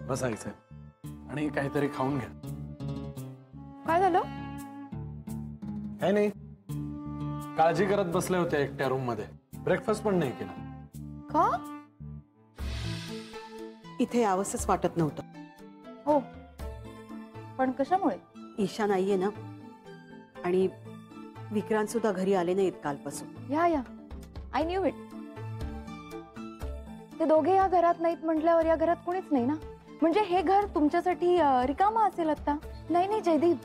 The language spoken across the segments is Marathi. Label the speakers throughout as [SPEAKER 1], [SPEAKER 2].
[SPEAKER 1] बसायचंय आणि काहीतरी खाऊन घ्या.
[SPEAKER 2] काय झालं?
[SPEAKER 1] काय नाही, काळजी करत बसले होते एकट्या रूम मध्ये. ब्रेकफास्ट पण नाही केला.
[SPEAKER 2] का?
[SPEAKER 3] इथे यावंसच वाटत नव्हतं.
[SPEAKER 2] हो, पण कशामुळे?
[SPEAKER 3] ईशा नाहीये ना, आणि विक्रांत सुद्धा घरी आले नाहीत कालपासून.
[SPEAKER 2] या आय न्यू इट. ते दोघे या घरात नाहीत म्हटल्यावर या घरात कोणीच नाही ना. म्हणजे हे घर तुमच्यासाठी रिकामा असेल आता. नाही जयदीप,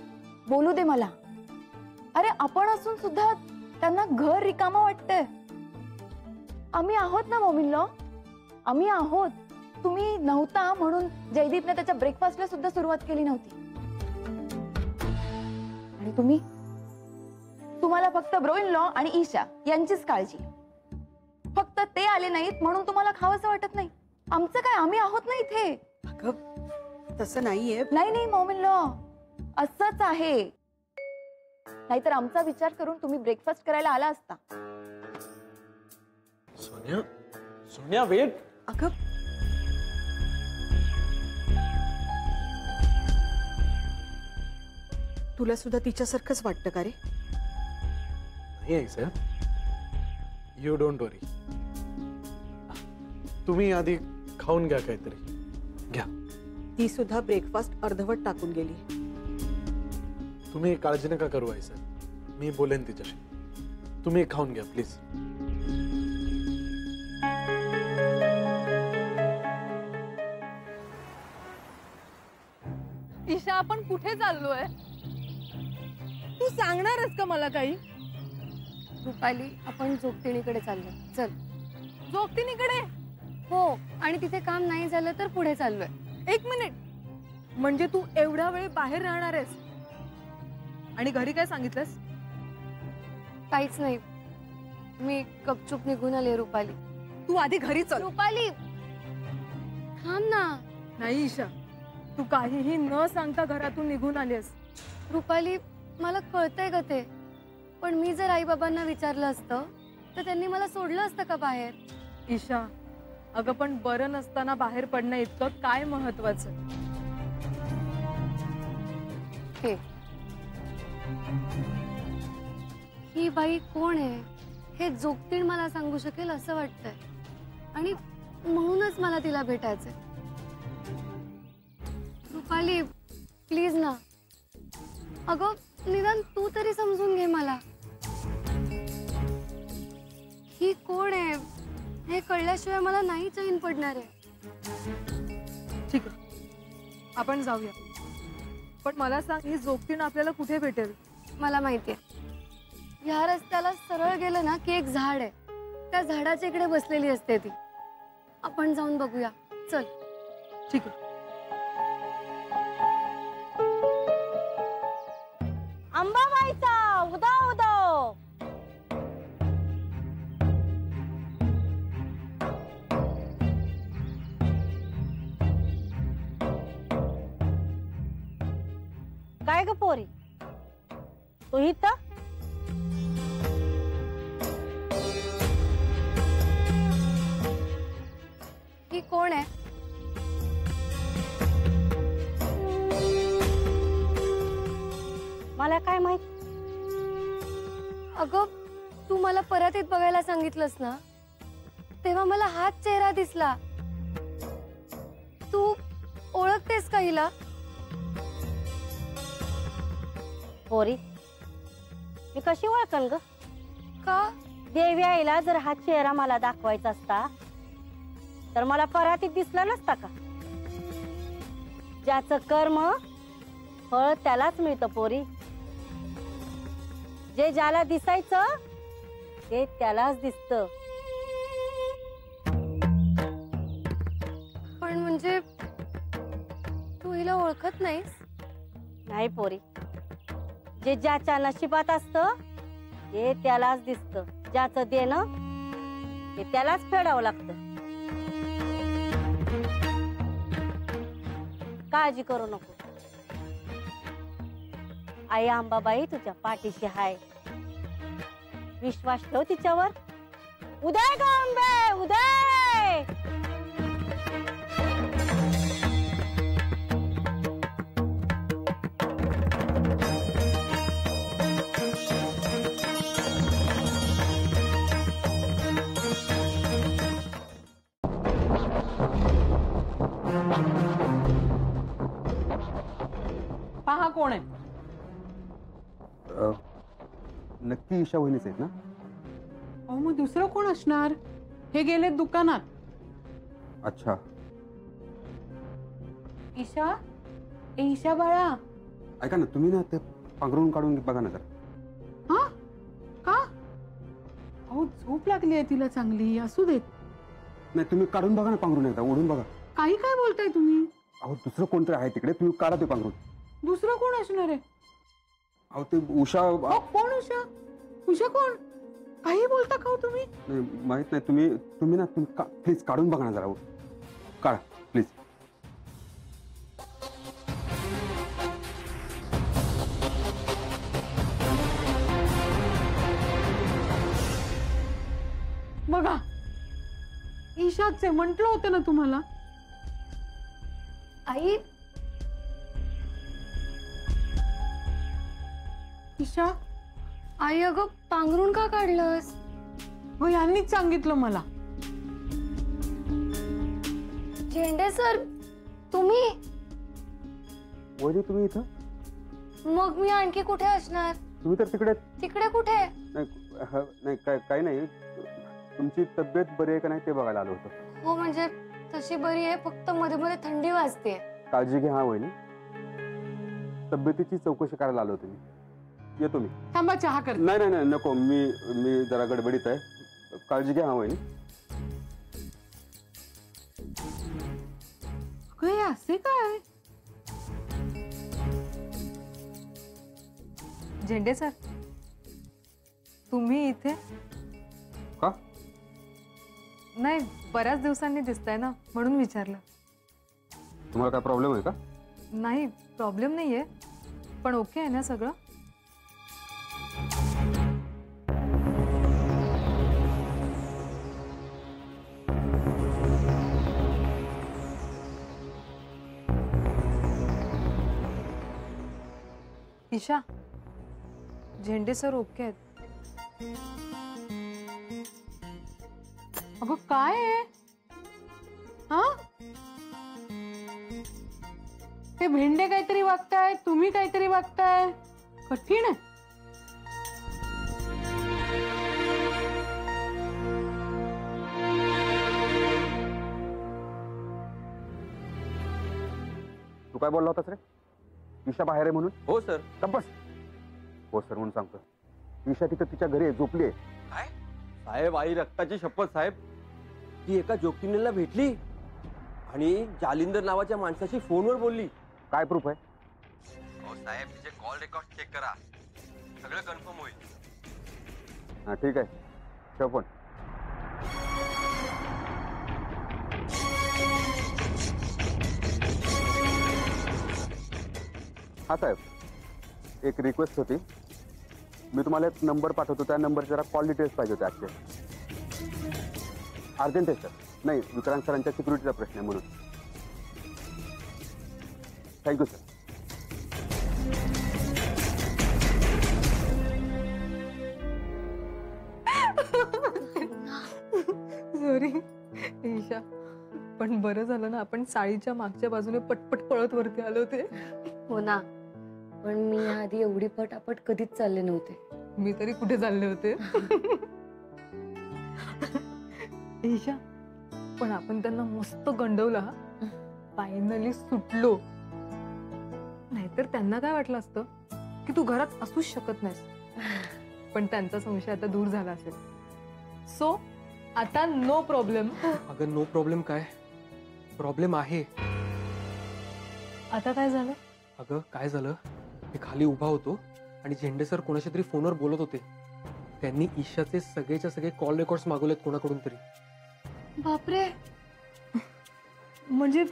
[SPEAKER 2] बोलू दे मला. अरे आपण असून सुद्धा त्यांना घर रिकामा वाटतंय. आम्ही आहोत ना मॉम-इन-लॉ, आम्ही आहोत. तुम्ही नव्हता म्हणून जयदीपने त्याच्या ब्रेकफास्टला सुद्धा सुरुवात केली नव्हती. आणि तुम्हाला फक्त ब्रो-इन-लॉ आणि ईशा यांचीच काळजी. फक्त ते आले नाहीत म्हणून तुम्हाला खावंसं वाटत नाही. आमचं काय, आम्ही आहोत ना इथे.
[SPEAKER 3] अगं तसं नाहीये.
[SPEAKER 2] नाही मॉम-इन-लॉ, असंच आहे. नाहीतर आमचा विचार करून तुम्ही ब्रेकफास्ट करायला आला असता.
[SPEAKER 1] सोनिया वेट.
[SPEAKER 3] अगं तुला सुद्धा तिच्यासारखंच वाटतं का रे?
[SPEAKER 1] नाही आहे सर, यू डोंट वरी. तुम्ही आधी खाऊन घ्या, काहीतरी घ्या.
[SPEAKER 3] ती सुद्धा ब्रेकफास्ट अर्धवट टाकून गेली.
[SPEAKER 1] तुम्ही काळजी नका करू आई सर, मी बोलेन तिच्याशी. तुम्ही खाऊन घ्या प्लीज.
[SPEAKER 4] ईशा, आपण कुठे चाललोय? तू सांगणारच का मला काही?
[SPEAKER 5] रुपाली, आपण जोगतिणीकडे चाललोय. चल.
[SPEAKER 4] जोगतिणीकडे?
[SPEAKER 5] हो, आणि तिथे काम नाही झालं तर पुढे चाललोय.
[SPEAKER 4] एक मिनिट, म्हणजे तू एवढा वेळ बाहेर राहणार आहेस? आणि घरी काय सांगितलंस?
[SPEAKER 5] काहीच नाही, मी गपचूप निघून आले. रुपाली,
[SPEAKER 4] तू आधी घरी चल.
[SPEAKER 5] रुपाली थांब ना.
[SPEAKER 4] नाही ईशा, तू काहीही न सांगता घरातून निघून आलीस.
[SPEAKER 5] रुपाली, मला कळतंय ग ते, पण मी जर आई बाबांना विचारलं असतं तर त्यांनी मला सोडलं असतं का बाहेर?
[SPEAKER 4] ईशा, अगं पण बरं नसताना बाहेर पडणं इतकं काय महत्वाचं?
[SPEAKER 5] हे, ही बाई कोण आहे हे जोगतीण मला सांगू शकेल असं वाटतंय, आणि म्हणूनच मला तिला भेटायचंय. रुपाली प्लीज ना. अगं निदान तू तरी समजून घे मला. ही कोण आहे हे कळल्याशिवाय मला नाही चैन पडणार आहे.
[SPEAKER 4] ठीक आहे, आपण जाऊया. पण मला सांग, ही जोगतीण आपल्याला कुठे भेटेल?
[SPEAKER 5] मला माहितीये, ह्या रस्त्याला सरळ गेलं ना की एक झाड आहे, त्या झाडाच्या इकडे बसलेली असते ती. आपण जाऊन बघूया. चल.
[SPEAKER 4] ठीक आहे.
[SPEAKER 6] अंबाबाईचा उदो उदो. काय ग पोरी, तू इथं?
[SPEAKER 5] ही कोण आहे?
[SPEAKER 6] मला काय माहित?
[SPEAKER 5] अगं तू मला परातीत बघायला सांगितलंस ना, तेव्हा मला हाच चेहरा दिसला. तू ओळखतेस का हिला?
[SPEAKER 6] पोरी, मी कशी ओळखन ग?
[SPEAKER 5] का?
[SPEAKER 6] देवी आईला जर हा चेहरा मला दाखवायचा असता तर मला परातीत दिसला नसता का? ज्याचं कर्म फळ त्यालाच मिळतं पोरी. जे ज्याला दिसायचं ते त्यालाच दिसतं.
[SPEAKER 5] पण म्हणजे तू हिला ओळखत नाहीस?
[SPEAKER 6] नाही पोरी, जे ज्याच्या नशिबात असतं ते त्यालाच दिसतं. ज्याचं देणं ते त्यालाच फेडावं लागतं. काळजी करू नको, आई अंबाबाई तुझ्या पाठीशी हाय. विश्वास ठेव तिच्यावर. उदय ग अंबे, उदय.
[SPEAKER 4] कोण आहे?
[SPEAKER 7] नक्की ईशा वहिनीच आहेत ना?
[SPEAKER 4] अहो मग दुसरं कोण असणार? हे गेले दुकानात.
[SPEAKER 7] अच्छा.
[SPEAKER 4] ईशा, ईशा बाळा.
[SPEAKER 7] ऐका ना, तुम्ही ना ते पांघरून काढून बघा ना जरा.
[SPEAKER 4] हा का? अहो झोप लागली आहे तिला चांगली, असू देत.
[SPEAKER 7] नाही, तुम्ही काढून बघा ना पांघरून, एकदा ओढून बघा.
[SPEAKER 4] काही काय बोलताय तुम्ही?
[SPEAKER 7] अहो दुसरं कोणतरी आहे तिकडे, तुम्ही काढा ते पांघरून.
[SPEAKER 4] दुसरं कोण असणार आहे?
[SPEAKER 7] अहो ते उषा.
[SPEAKER 4] अहो, कोण उषा? उषा कोण? काही बोलता का हो तुम्ही?
[SPEAKER 7] नाही, माहित नाही. तुम्ही ना प्लीज काढून बघा ना जरा. काढा प्लीज.
[SPEAKER 4] बघा, ईशाचे म्हंटल होतं ना तुम्हाला.
[SPEAKER 5] आई,
[SPEAKER 4] ईशा,
[SPEAKER 5] आई अगं पांघरून का काढलंस?
[SPEAKER 4] हो यांनीच सांगितलं मला.
[SPEAKER 5] झेंडे सर, तुम्ही?
[SPEAKER 7] वहिनी तुम्ही इथं?
[SPEAKER 5] मग मी आणखी कुठे असणार?
[SPEAKER 7] तुम्ही तर तिकडे.
[SPEAKER 5] तिकडे कुठे?
[SPEAKER 7] नाही काही नाही. तुमची तब्येत बरी आहे का नाही ते बघायला आलो होतो.
[SPEAKER 5] हो म्हणजे तशी बरी आहे, फक्त मध्ये मध्ये थंडी वाजते.
[SPEAKER 7] काळजी घ्या हा वहिनी. तब्येतीची चौकशी करायला आलो होतो मी. येतो मी.
[SPEAKER 4] थांबा, चहा कर.
[SPEAKER 7] नाही नको. मी जरा गडबडीत आहे. काळजी घ्या हा वहिनी.
[SPEAKER 4] काय असे काय? झेंडे सर, तुम्ही इथे?
[SPEAKER 7] का?
[SPEAKER 4] नाही, बऱ्याच दिवसांनी दिसताय ना, म्हणून विचारलं.
[SPEAKER 7] तुम्हाला काय प्रॉब्लेम आहे का?
[SPEAKER 4] नाही, प्रॉब्लेम नाहीये, पण ओके आहे ना सगळं? ईशा, झेंडे सर ओके आहेत. अगं काय आहे? हा, ते भेंडे काहीतरी वागताय, तुम्ही काहीतरी वागताय. कठीण आहे.
[SPEAKER 7] तू काय बोलला होतास रे? ईशा बाहेर आहे म्हणून?
[SPEAKER 8] हो सर.
[SPEAKER 7] बस. हो सर म्हणून सांगतो. ईशा तिथं तिच्या घरी आहे, झोपली आहे.
[SPEAKER 8] काय साहेब, आई रक्ताची शपथ साहेब, ती एका जोगतिनीला भेटली आणि जालिंदर नावाच्या माणसाशी फोनवर बोलली.
[SPEAKER 7] काय प्रूफ आहे?
[SPEAKER 8] हो साहेब, तिचे कॉल रेकॉर्ड चेक करा, सगळं कन्फर्म होईल.
[SPEAKER 7] हा ठीक आहे, ठेव फोन. हा साहेब, एक रिक्वेस्ट होती. मी तुम्हाला एक नंबर पाठवतो, त्या नंबर जरा कॉल डिटेल्स पाहिजे होते आजचे. अर्जंट आहे सर. नाही, विक्रांत सरांच्या सिक्युरिटीचा प्रश्न आहे म्हणून. Thank you sir.
[SPEAKER 4] सॉरी ईशा, पण बरं झालं ना आपण साडीच्या मागच्या बाजूने पटपट पळत वरती आलो होते.
[SPEAKER 5] हो ना, पण मी आधी एवढी पटापट कधीच चालले नव्हते.
[SPEAKER 4] मी तरी कुठे चालले होते. ईशा, पण आपण त्यांना मस्त गंडवला. फायनली सुटलो. नाहीतर त्यांना काय वाटलं असतं की तू घरात असूच शकत नाहीस. पण त्यांचा संशय आता दूर झाला असेल. सो आता नो प्रॉब्लेम.
[SPEAKER 1] अगं नो प्रॉब्लेम काय? प्रॉब्लेम आहे.
[SPEAKER 4] आता काय झालं?
[SPEAKER 1] अगं काय झालं, मी खाली उभा होतो आणि झेंडे सर कोणाच्या तरी फोनवर बोलत होते. त्यांनी ईशाचे सगळेच्या सगळे कॉल रेकॉर्ड्स मागवलेत कोणाकडून तरी.
[SPEAKER 5] बापरे.
[SPEAKER 4] म्हणजे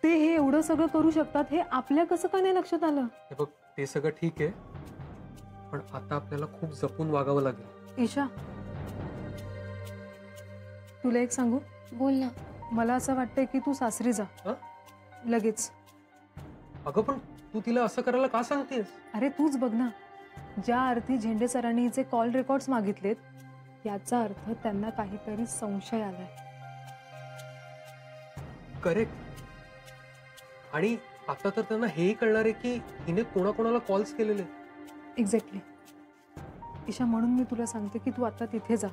[SPEAKER 4] ते हे एवढं सगळं करू शकतात हे आपल्या कसं का नाही लक्षात आलं?
[SPEAKER 1] हे बघ, ते सगळं ठीक आहे, पण आता आपल्याला खूप जपून वागावं लागेल.
[SPEAKER 4] ईशा, तुला एक सांगू?
[SPEAKER 5] बोल ना.
[SPEAKER 4] मला असं वाटतंय की तू सासरी जा
[SPEAKER 1] हं?
[SPEAKER 4] लगेच.
[SPEAKER 1] अगं पण तू तिला असं करायला का सांगतेस?
[SPEAKER 4] अरे तूच बघ ना, ज्या अर्थी झेंडे सरांनी हिचे कॉल रेकॉर्ड्स मागितलेत याचा अर्थ त्यांना काहीतरी संशय आलाय.
[SPEAKER 1] करेक्ट. आणि आता तर त्यांना हेही कळणार आहे की हिने कोणाकोणाला कॉल्स केलेले.
[SPEAKER 4] एक्झॅक्टली. ईशा, म्हणून मी तुला सांगते की तू आता तिथे जा.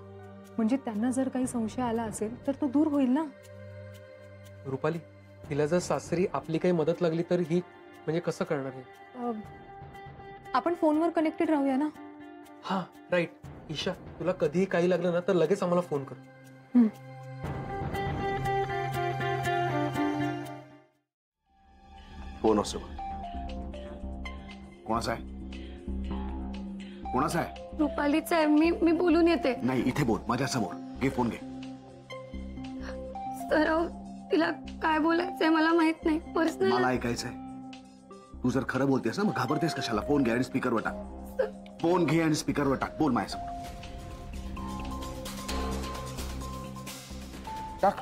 [SPEAKER 4] म्हणजे त्यांना जर काही संशय आला असेल तर तो दूर होईल ना.
[SPEAKER 1] रुपाली, तिला जर सासरी आपली काही मदत लागली तर ही म्हणजे कसं करणार हे?
[SPEAKER 4] आपण फोनवर कनेक्टेड राहूया ना.
[SPEAKER 1] हा राईट. ईशा, तुला कधीही काही लागलं ना तर लगेच आम्हाला फोन कर.
[SPEAKER 9] कोण असो, कोणाचा आहे? कोणाचा आहे?
[SPEAKER 5] रुपालीच आहे. मी बोलून येते.
[SPEAKER 9] नाही, इथे बोल, माझ्या समोर घे, फोन घे.
[SPEAKER 5] सराव, तिला काय बोलायचंय मला माहित नाही. पर्सनल
[SPEAKER 9] मला ऐकायचंय. तू जर खरं बोलतेस ना, मग घाबरतेस कशाला? फोन घे आणि स्पीकरवर टाक. फोन घे आणि स्पीकरवर टाक. बोल माझ्यासमोर. टाक.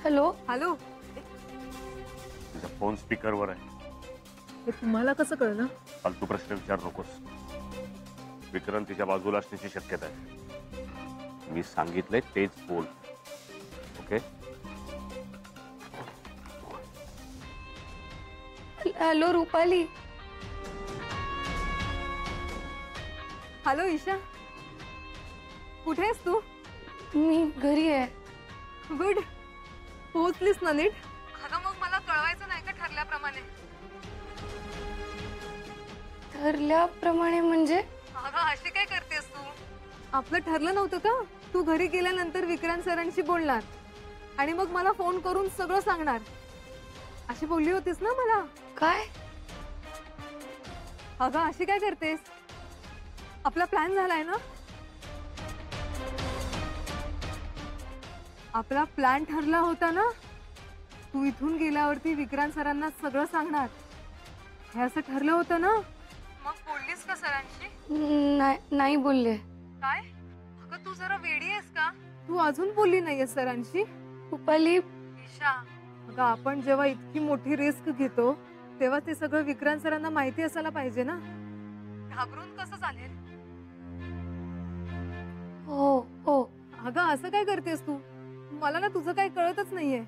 [SPEAKER 5] हॅलो.
[SPEAKER 4] हॅलो.
[SPEAKER 10] तिचा फोन स्पीकरवर आहे.
[SPEAKER 4] हे तुम्हाला कसं कळलं?
[SPEAKER 10] फालतू प्रश्न विचारू नकोस. विक्रांत तिच्या बाजूला असण्याची शक्यता आहे. मी सांगितलंय तेच बोल. Okay.
[SPEAKER 5] Hello Rupali.
[SPEAKER 4] Hello Isha, कुठे आहेस तू?
[SPEAKER 5] मी घरी आहे.
[SPEAKER 4] गुड. पोहोचलीस ना नीट? अगं मग मला कळवायचं नाही का ठरल्याप्रमाणे?
[SPEAKER 5] ठरल्याप्रमाणे म्हणजे?
[SPEAKER 4] अगं अशी काय करतेस तू? आपलं ठरलं नव्हतं का तू घरी गेल्यानंतर विक्रांत सरांशी बोलणार आणि मग मला फोन करून सगळं सांगणार, अशी बोलली होतीस ना मला?
[SPEAKER 5] काय?
[SPEAKER 4] अगं अशी काय करतेस? आपला प्लॅन झालाय ना. आपला प्लॅन ठरला होता ना. तू इथून गेल्यावरती विक्रांत सरांना सगळं सांगणार हे असं ठरलं होतं ना. मग बोललीस का सरांशी?
[SPEAKER 5] नाही बोलले.
[SPEAKER 4] काय? अगं तू जरा वेडी आहेस का? तू अजून बोलली नाहीयेस सरांशी?
[SPEAKER 5] रुपाली,
[SPEAKER 4] ईशा, अगं आपण जेव्हा इतकी मोठी रिस्क घेतो तेव्हा ते सगळं विक्रांत सरांना माहिती असायला पाहिजे ना. घाबरून कसं चालेल?
[SPEAKER 5] हो हो.
[SPEAKER 4] अगं असं काय करतेस तू? मला ना तुझं काही कळतच नाहीये.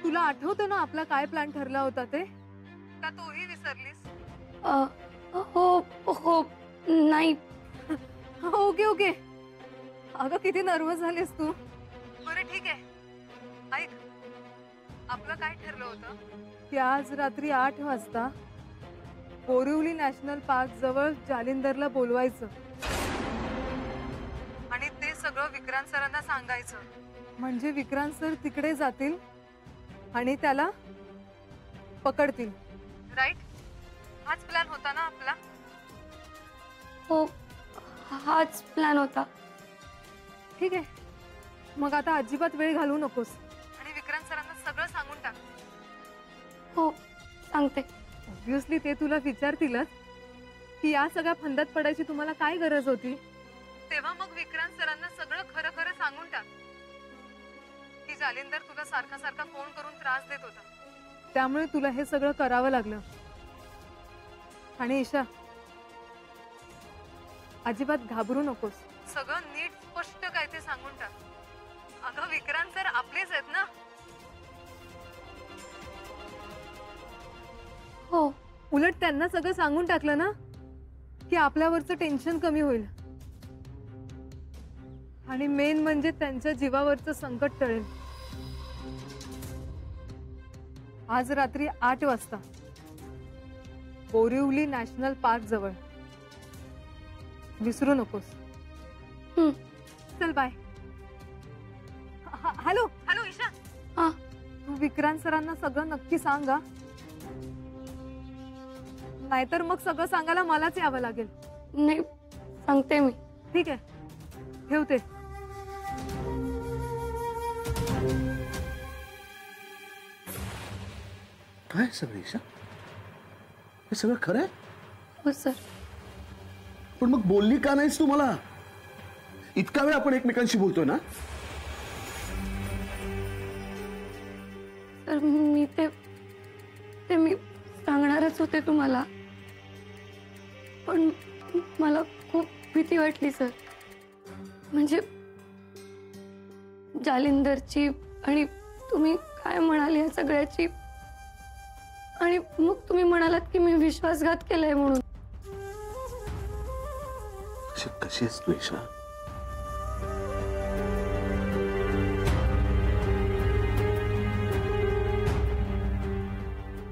[SPEAKER 4] तुला आठवतं ना आपला काय प्लॅन ठरला होता ते? का तोही विसरलीस?
[SPEAKER 5] हो हो. नाही.
[SPEAKER 4] Okay okay. अगं किती नर्वस झालीस तू. बरं ठीक आहे, ऐक. आपलं काय ठरलं होतं की आज रात्री 8 वाजता बोरिवली नॅशनल पार्क जवळ जालिंदरला बोलवायचं आणि ते सगळं विक्रांत सरांना सांगायचं. म्हणजे विक्रांत सर तिकडे जातील आणि त्याला पकडतील. राईट? हाच प्लॅन होता ना आपला?
[SPEAKER 5] हो, हाच प्लॅन होता.
[SPEAKER 4] ठीक आहे, मग आता अजिबात वेळ घालवू नकोस आणि विक्रांत सरांना सगळं सांगून टाक.
[SPEAKER 5] हो, सांगते.
[SPEAKER 4] ऑब्व्हियसली ते तुला विचारतीलच की या सगळ्या फंदात पडायची तुम्हाला काय गरज होती. तेव्हा मग विक्रांत सरांना सगळं खरं खरं सांगून टाक की जालिंदर तुला सारखा सारखा फोन करून त्रास देत होता, त्यामुळे तुला हे सगळं करावं लागलं. आणि ईशा, अजिबात घाबरू नकोस. सगळं नीट स्पष्ट काय ते सांगून टाक. अगं विक्रांत सर आपलेच आहेत ना.
[SPEAKER 5] हो.
[SPEAKER 4] उलट त्यांना सगळं सांगून टाकलं ना की आपल्यावरचं टेन्शन कमी होईल आणि मेन म्हणजे त्यांच्या जीवावरचं संकट टळेल. आज रात्री 8 वाजता बोरिवली नॅशनल पार्क जवळ. विसरू नकोस. चल बाय. Hello hello Isha.
[SPEAKER 5] हा.
[SPEAKER 4] तू विक्रांत सरांना सगळं नक्की सांगा, नाहीतर मग सगळं सांगायला मलाच यावं लागेल.
[SPEAKER 5] नाही, सांगते मी.
[SPEAKER 4] ठीक आहे, ठेवते.
[SPEAKER 9] काय सगळं ईशा? हे सगळं खरं आहे?
[SPEAKER 5] हो सर.
[SPEAKER 9] पण मग बोलली का नाहीस तू मला? इतका वेळ आपण एकमेकांशी बोलतोय ना.
[SPEAKER 5] सर, मी ते मी सांगणारच होते तुम्हाला, पण मला खूप भीती वाटली सर. म्हणजे जालिंदरची आणि तुम्ही काय म्हणाल या सगळ्याची, आणि मग तुम्ही म्हणालात की मी विश्वासघात केलाय म्हणून.
[SPEAKER 9] कशी आहेस तू ईशा?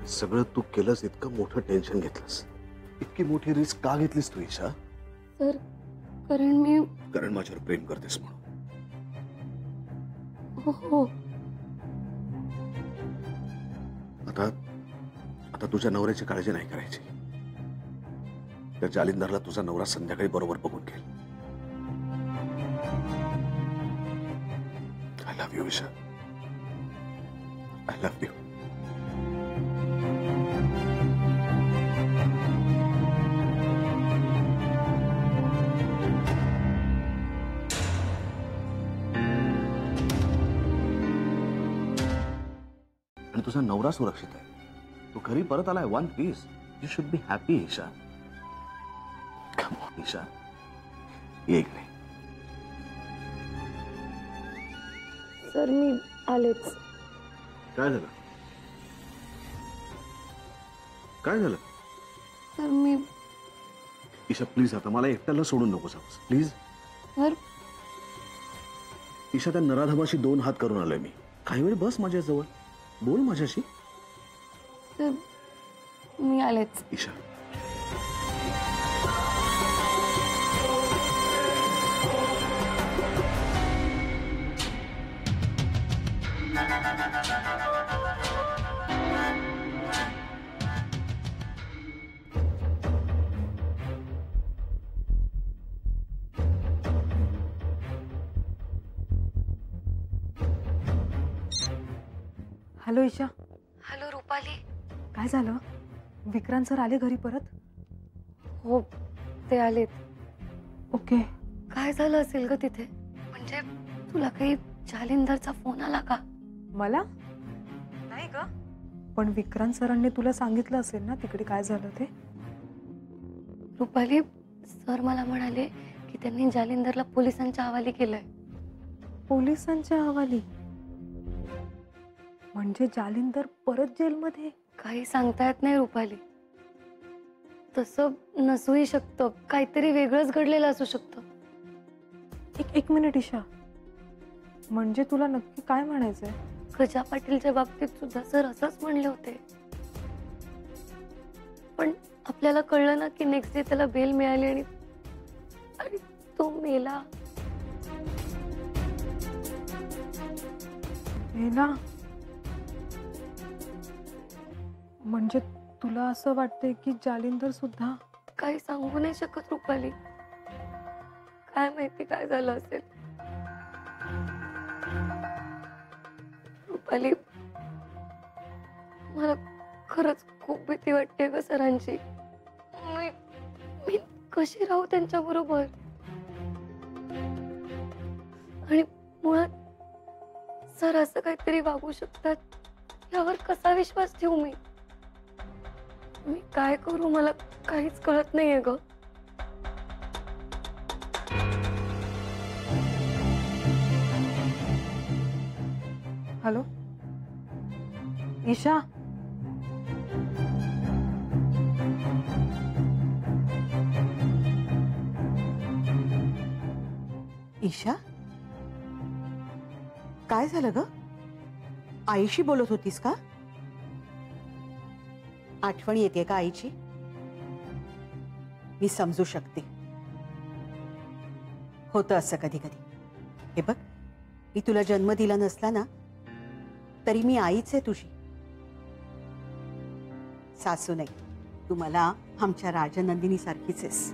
[SPEAKER 9] सगळं तू केलंस, इतकं मोठं टेन्शन घेतलंस, इतकी मोठी रिस्क का घेतलीस तू ईशा?
[SPEAKER 5] सर कारण
[SPEAKER 9] कारण माझ्यावर प्रेम करतेस म्हणून.
[SPEAKER 5] हो.
[SPEAKER 9] आता तुझ्या नवऱ्याची काळजी नाही करायची. त्या जालिंदरला तुझा नवरा संध्याकाळी बरोबर बघून घेईल. I love you Isha. I love you. आणि तुझा नवरा सुरक्षित आहे. तू घरी परत आलाय one piece. You should be happy Isha. Come on Isha, एक नाही.
[SPEAKER 5] सर मी आलेच.
[SPEAKER 9] काय झालं? काय झालं?
[SPEAKER 5] सर मी
[SPEAKER 9] ईशा प्लीज, आता मला एकट्याला सोडून नको जाऊस प्लीज.
[SPEAKER 5] सर
[SPEAKER 9] ईशा, त्या नराधमाशी 2 हात करून आलोय मी. काही वेळ बस माझ्याजवळ, बोल माझ्याशी.
[SPEAKER 5] सर मी आलेच.
[SPEAKER 9] ईशा,
[SPEAKER 4] हॅलो ईशा.
[SPEAKER 5] हॅलो रुपाली.
[SPEAKER 4] काय झालं? विक्रांत सर आले घरी परत?
[SPEAKER 5] हो ते आलेत.
[SPEAKER 4] ओके.
[SPEAKER 5] काय झालं असेल ग तिथे? म्हणजे तुला काही जालिंदरचा फोन आला का?
[SPEAKER 4] मला नाही ग, पण विक्रांत सरांनी तुला सांगितलं असेल ना तिकडे काय झालं ते?
[SPEAKER 5] रुपाली, सर मला म्हणाले की त्यांनी जालिंदरला पोलिसांच्या हवाली केलंय.
[SPEAKER 4] पोलिसांच्या हवाली? म्हणजे जालिंदर परत जेलमध्ये?
[SPEAKER 5] काही सांगता येत नाही रुपाली. तसं नसूही शकतं, काहीतरी वेगळंच घडलेलं असू शकतं.
[SPEAKER 4] एक मिनिट ईशा, म्हणजे तुला नक्की काय म्हणायचंय?
[SPEAKER 5] गजा पाटीलच्या बाबतीत सुद्धा सर असंच म्हणले होते. पण आपल्याला कळलं ना की नेक्स्ट डे त्याला बेल मिळाली आणि तो मेला.
[SPEAKER 4] मेला? म्हणजे तुला असं वाटतंय की जालिंदर सुद्धा?
[SPEAKER 5] काही सांगू नाही शकत रुपाली. काय माहिती काय झालं असेल. रुपाली, मला खरंच खूप भीती वाटते ग सरांची. मी कशी राहू त्यांच्या बरोबर? आणि मुळात सर असं काहीतरी वागू शकतात यावर कसा विश्वास ठेवू मी? मी काय करू मला काहीच कळत नाहीये ग.
[SPEAKER 4] हॅलो ईशा.
[SPEAKER 3] ईशा, काय झालं ग? आईशी बोलत होतीस का? आठवण येते का आईची? मी समजू शकते, होतं असं कधी कधी. हे बघ, मी तुला जन्म दिला नसला ना तरी मी आईच आहे तुझी, सासू नाही. तू मला आमच्या राजनंदिनी सारखीच आहेस.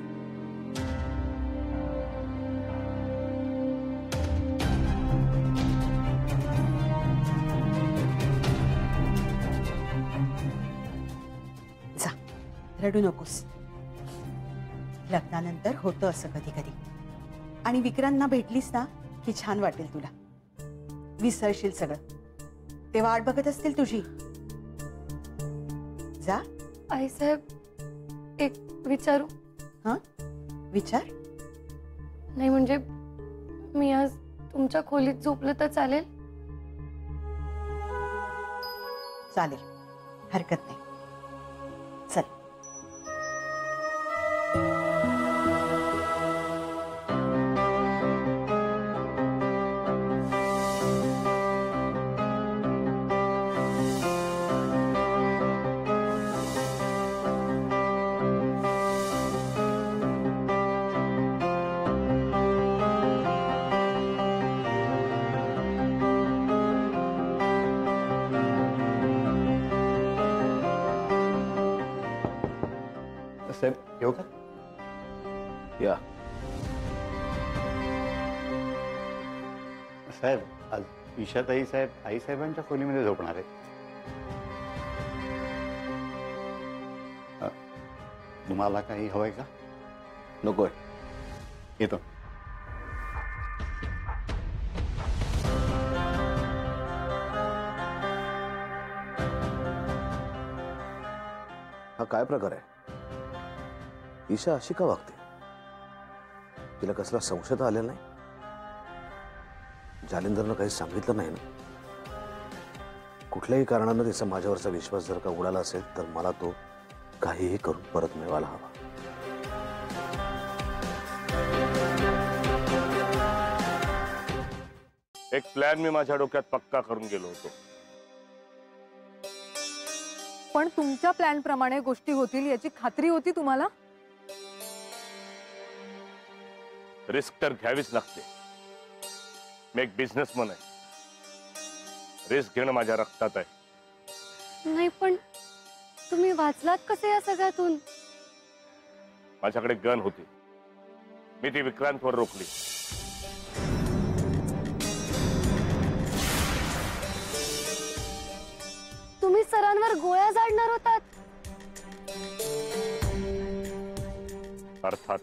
[SPEAKER 3] जा, रडू नकोस. लग्नानंतर होतं असं कधी कधी. आणि विक्रांतना भेटलीस ना की छान वाटेल तुला. विसरशील सगळं. ते वाट बघत असतील तुझी. जा.
[SPEAKER 5] आई साहेब, एक विचारू?
[SPEAKER 3] हा, विचार.
[SPEAKER 5] नाही म्हणजे मी आज तुमच्या खोलीत झोपलं तर चालेल?
[SPEAKER 3] चालेल, हरकत नाही. चल.
[SPEAKER 9] साहेब येऊ का? या.
[SPEAKER 11] साहेब, आज ईशाताई साहेब आईसाहेबांच्या खोलीमध्ये झोपणार आहे. तुम्हाला काही हवंय का?
[SPEAKER 9] नकोय.
[SPEAKER 11] येतो.
[SPEAKER 9] हा काय प्रकार आहे? ईशा अशी का वागते? तिला कसला संशय तर आलेला नाही? जालिंदरनं काही सांगितलं नाही ना? कुठल्याही कारणानं तिचा माझ्यावरचा विश्वास जर का उडाला असेल तर मला तो काहीही करून परत मिळवायला हवा.
[SPEAKER 10] एक प्लॅन मी माझ्या डोक्यात पक्का करून गेलो होतो.
[SPEAKER 4] पण तुमच्या प्लॅन प्रमाणे गोष्टी होतील याची खात्री होती तुम्हाला?
[SPEAKER 10] रिस्क तर घ्यावीच लागते. मी एक बिझनेसमन आहे. रिस्क घेणं माझ्या रक्तात आहे.
[SPEAKER 5] नाही पण तुम्ही वाचलात कसे या सगळ्यातून?
[SPEAKER 10] माझ्याकडे गन होती. मी ती विक्रांतवर रोखली.
[SPEAKER 5] तुम्ही सरांवर गोळ्या झाडणार होतात?
[SPEAKER 10] अर्थात.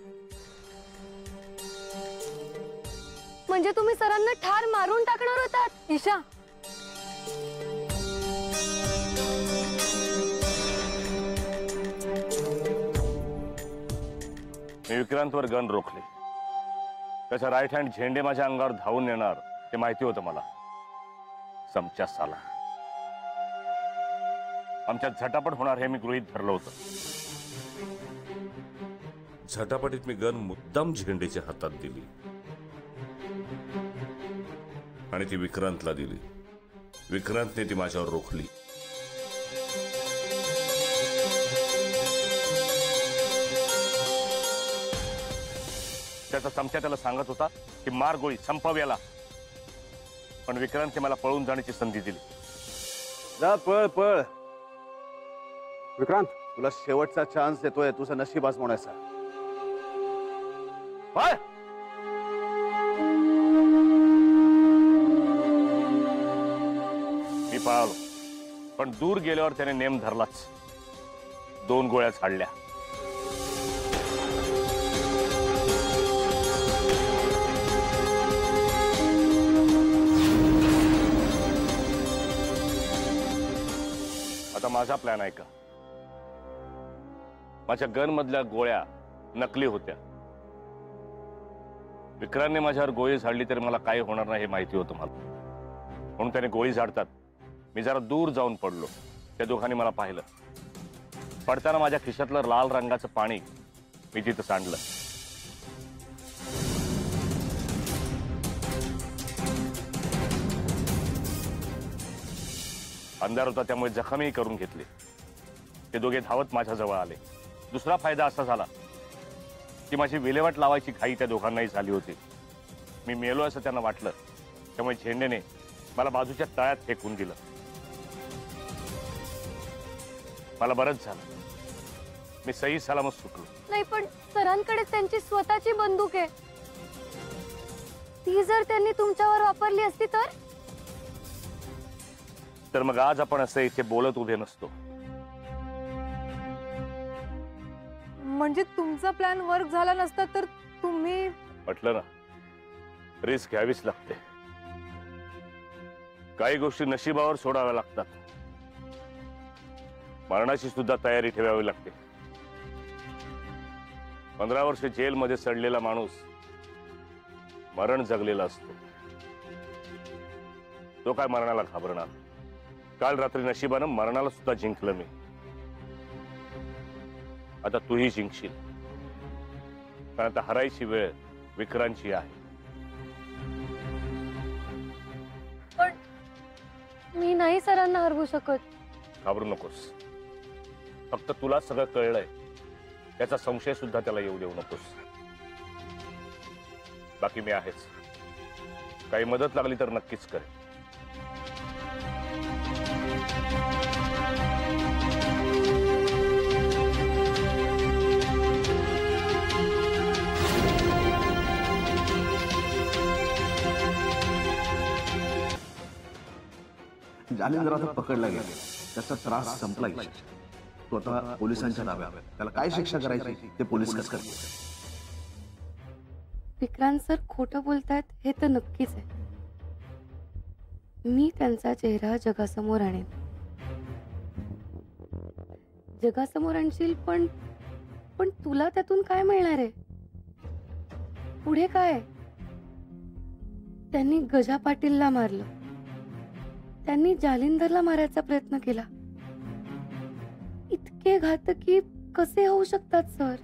[SPEAKER 5] म्हणजे तुम्ही सरांना ठार मारून टाकणार होतात?
[SPEAKER 4] ईशा,
[SPEAKER 10] मी विक्रांतवर गन रोखले. त्याचा राईट हँड झेंडे माझ्या अंगावर धावून येणार ते माहिती होतं मला. समच्या साला आमच्यात झटापट होणार हे मी गृहीत धरलं होतं. झटापटीत मी गन मुद्दाम झेंडेच्या हातात दिली आणि ती विक्रांतला दिली. विक्रांतने ती माझ्यावर रोखली. त्याचा चमचा त्याला सांगत होता की मार गोळी, संपव याला. पण विक्रांतने मला पळून जाण्याची संधी दिली.
[SPEAKER 9] जा पळ पळ.
[SPEAKER 7] विक्रांत,
[SPEAKER 9] तुला शेवटचा चान्स देतोय. तुझं नशीब आजमावण्याचा.
[SPEAKER 10] पळ. मी पळालो पण दूर गेल्यावर त्याने नेम धरलाच. 2 गोळ्या झाडल्या. आता माझा प्लॅन आहे का? माझ्या गन मधल्या गोळ्या नकली होत्या. विक्रांतने माझ्यावर गोळी झाडली तरी मला काही होणार नाही हे माहिती होतं मला. म्हणून त्याने गोळी झाडतात मी जरा दूर जाऊन पडलो. त्या दोघांनी मला पाहिलं. पडताना माझ्या खिशातलं लाल रंगाचं पाणी मी तिथं सांडलं. अंधार होता त्यामुळे जखमही करून घेतले. ते दोघे धावत माझ्याजवळ आले. दुसरा फायदा असा झाला की माझी विल्हेवाट लावायची घाई त्या दोघांनाही झाली होती. मी मेलो असं त्यांना वाटलं. त्यामुळे झेंडेने मला बाजूच्या तळ्यात फेकून दिलं. मला बरंच झालं. मी सही सलामत सुटलो.
[SPEAKER 5] नाही पण सरांकडे त्यांची स्वतःची बंदूक आहे. ती जर त्यांनी तुमच्यावर वापरली असती
[SPEAKER 10] तर मग आज आपण असं इथे बोलत उभे नसतो.
[SPEAKER 4] म्हणजे तुमचा प्लॅन वर्क झाला नसता तर तुम्ही?
[SPEAKER 10] म्हटलं ना, रिस्क घ्यावीच लागते. काही गोष्टी नशिबावर सोडाव्या लागतात. मरणाची सुद्धा तयारी ठेवावी लागते. 15 वर्ष जेलमध्ये सडलेला माणूस मरण जगलेला असतो. तो काय मरणाला घाबरणार? काल रात्री नशिबानं मरणाला सुद्धा जिंकलं मी. आता तूही जिंकशील, पण आता हरायची वेळ विक्रांतची आहे.
[SPEAKER 5] पण मी नाही सरांना हरवू शकत.
[SPEAKER 10] घाबरू नकोस. फक्त तुला सगळं कळलंय याचा संशय सुद्धा त्याला येऊ देऊ नकोस. बाकी मी आहेच. काही मदत लागली तर नक्कीच करेन.
[SPEAKER 9] जालिंदर आता पकडला गेला, त्याचा त्रास संपला ईशा. तो आता पोलिसांच्या ताब्यात. त्याला काय शिक्षा करायची ते पोलीस कसं करतील.
[SPEAKER 5] विक्रांत सर खोटं बोलतायत हे तर नक्कीच आहे. मी त्यांचा चेहरा जगासमोर आणेन. जगासमोर आणशील, पण पण तुला त्यातून काय मिळणार आहे? पुढे काय? त्यांनी गजा पाटीलला मारलं, त्यांनी जालिंदरला मारायचा प्रयत्न केला. इतके घातकी कसे होऊ शकतात सर?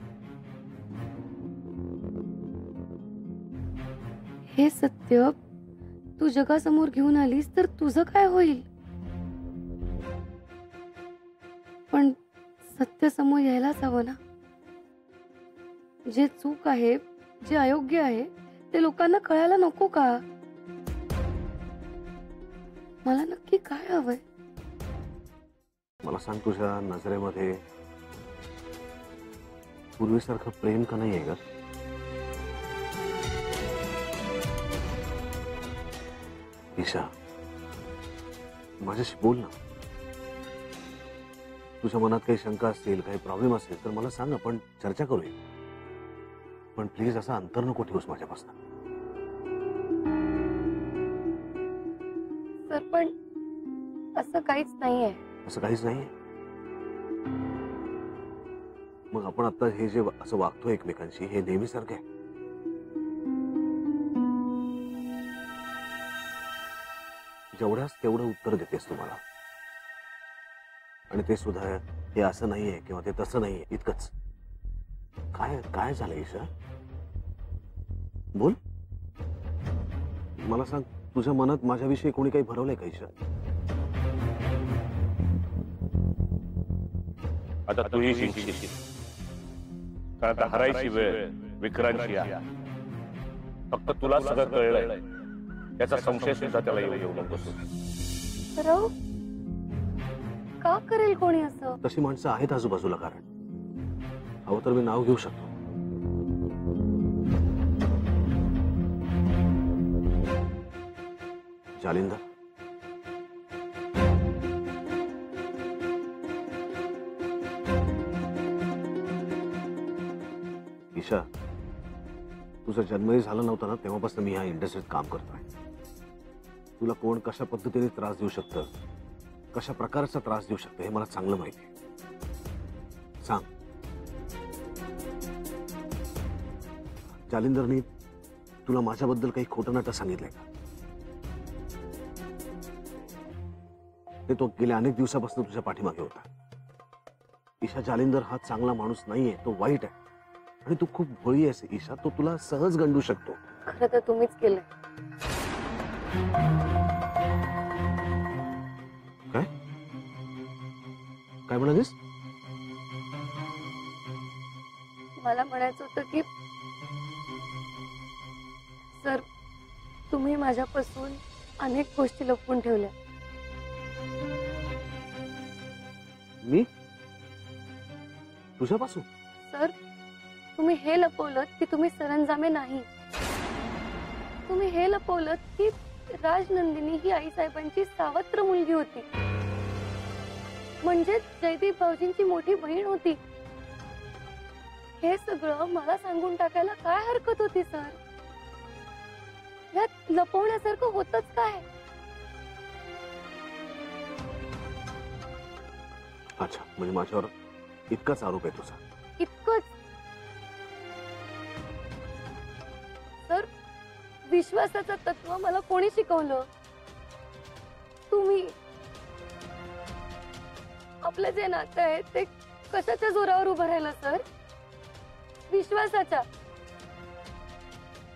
[SPEAKER 5] हे सत्य तू जगासमोर घेऊन आलीस तर तुझं काय होईल? पण सत्य समोर यायलाच हवं ना. जे चूक आहे, जे अयोग्य आहे ते लोकांना कळायला नको का? मला नक्की काय हवंय?
[SPEAKER 9] मला सांग, तुझ्या नजरेमध्ये पूर्वीसारखं प्रेम का नाही आहे ग? ईशा, माझ्याशी बोल ना. तुझ्या मनात काही शंका असतील, काही प्रॉब्लेम असेल तर मला सांग, आपण चर्चा करूया. पण प्लीज असा अंतर नको ठेवूस माझ्यापासून.
[SPEAKER 5] सर पण असं काहीच नाहीये.
[SPEAKER 9] असं काहीच नाहीये? मग आपण आता हे जे असं वागतोय एकमेकांशी, हे नेहमीसारखं आहे? जेवढ्याच तेवढं उत्तर देतेस तुम्हाला, आणि ते सुद्धा हे असं नाहीये किंवा ते तसं नाहीये, इतकंच. काय काय झालं ईशा? बोल. मला सांग, तुझ्या मनात माझ्याविषयी कोणी काही भरवलंय का ईशा?
[SPEAKER 10] आता तूही जिंकशील, कारण आता हरायची वेळ विक्रांतची आहे. फक्त तुला सगळं कळलंय याचा संशय सुद्धा त्याला येऊ नकोस.
[SPEAKER 5] राव, का करेल कोणी असं?
[SPEAKER 9] तशी माणसं आहेत आजूबाजूला. कारण हवं तर मी नाव घेऊ शकतो. जालिंदर, ईशा, तुझा जन्मही झाला नव्हता ना तेव्हापासून मी ह्या इंडस्ट्रीत काम करतोय. तुला कोण कशा पद्धतीने त्रास देऊ शकतं, कशा प्रकारचा त्रास देऊ शकतं हे मला चांगलं माहिती आहे. सांग, जालिंदरनी तुला माझ्याबद्दल काही खोटं नाटं सांगितलंय का? ते तो गेल्या अनेक दिवसापासून तुझ्या पाठीमागे होता. ईशा, जालिंदर हा चांगला माणूस नाहीये, तो वाईट आहे. आणि तू खूप भोळी आहेस ईशा. तो तुला सहज गंडू शकतो.
[SPEAKER 5] खरं तर तुम्हीच केलंय.
[SPEAKER 9] काय काय म्हणालीस?
[SPEAKER 5] मला म्हणायचं होतं की सर, तुम्ही माझ्यापासून अनेक गोष्टी लपवून ठेवल्या.
[SPEAKER 9] मी तुझ्यापासून?
[SPEAKER 5] सर, तुम्ही हे लपवलं की तुम्ही सरंजामे नाही. तुम्ही हे लपवलं की राजनंदिनी ही आईसाहेबांची सावत्र मुलगी होती, म्हणजे जयदीप भाऊजींची मोठी बहीण होती. हे सगळं मला सांगून टाकायला काय हरकत होती सर? यात लपवण्यासारखं होतच काय?
[SPEAKER 9] अच्छा, म्हणजे माझ्यावर इतकाच आरोप आहे तुझा?
[SPEAKER 5] इतकंच? सर, विश्वासाचं तत्व मला कोणी शिकवलं? तुम्ही. आपलं जे नातं आहे ते कशाच्या जोरावर उभं राहिलं सर? विश्वासाच्या.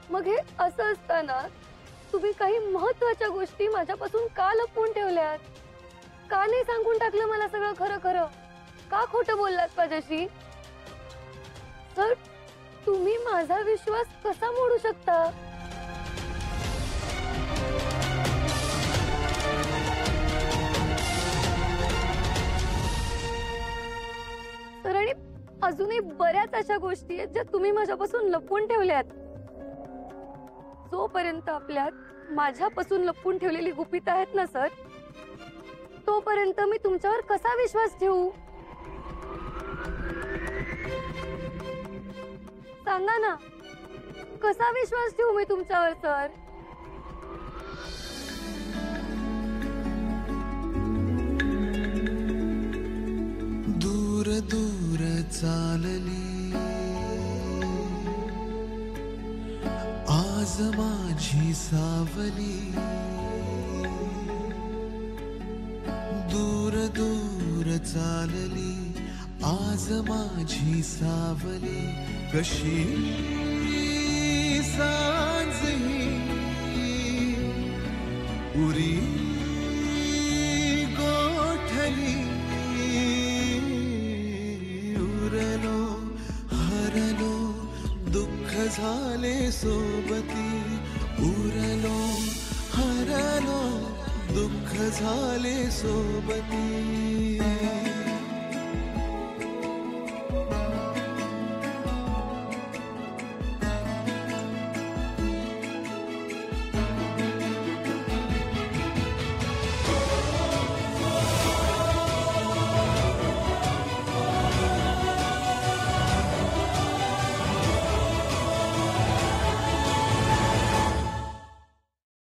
[SPEAKER 5] मग हे असं असताना तुम्ही काही महत्वाच्या गोष्टी माझ्यापासून का लपवून ठेवल्यात? का नाही सांगून टाकलं मला सगळं खरं खरं? का खोटं बोललात माझ्याशी? सर, तुम्ही माझा विश्वास कसा मोडू शकता? सर, आणि अजूनही बऱ्याच अशा गोष्टी आहेत ज्या तुम्ही माझ्यापासून लपवून ठेवल्यात. जोपर्यंत आपल्यात माझ्यापासून लपवून ठेवलेली गुपित आहेत ना सर, तोपर्यंत मी तुमच्यावर कसा विश्वास ठेवू? सांगा ना, कसा विश्वास ठेवू मी तुमच्यावर सर?
[SPEAKER 12] दूर दूर चालली आज माझी सावली, दूर दूर चालली आज माझी सावली, कशी सांज ही उरी गोठली, उरलो हरलो दुःख झाले सोबती, उरलो हरलो दुःख झाले सोबती.